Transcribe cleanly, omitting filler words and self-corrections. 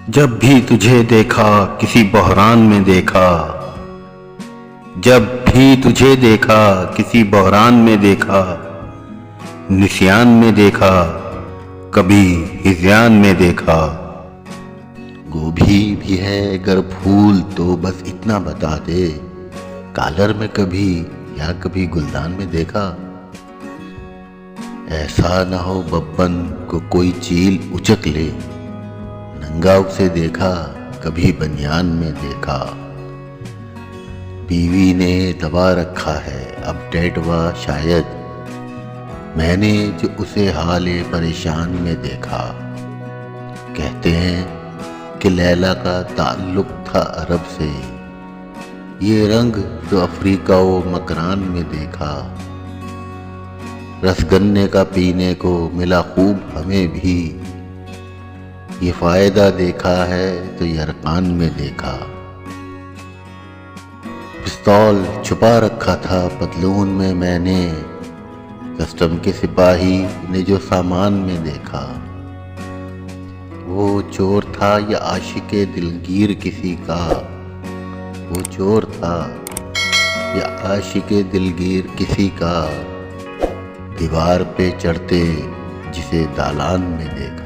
जब भी तुझे देखा किसी बहरान में देखा, जब भी तुझे देखा किसी बहरान में देखा, निस्यान में देखा, कभी हिज़्यान में देखा। गोभी भी है गर फूल तो बस इतना बता दे, कॉलर में कभी या कभी गुलदान में देखा। ऐसा न हो बब्बन को कोई चील उचक ले, नंगा उसे देखा कभी बनियान में देखा। बीवी ने दबा रखा है अब डेडवा शायद, मैंने जो उसे हाले परेशान में देखा। कहते हैं कि लैला का ताल्लुक था अरब से, ये रंग जो अफ्रीका व मकरान में देखा। रसगन्ने का पीने को मिला खूब हमें भी, ये फायदा देखा है तो यरकान में देखा। पिस्तौल छुपा रखा था पतलून में मैंने, कस्टम के सिपाही ने जो सामान में देखा। वो चोर था या आशिके दिलगीर किसी का, वो चोर था या आशिके दिलगीर किसी का, दीवार पे चढ़ते जिसे दालान में देखा।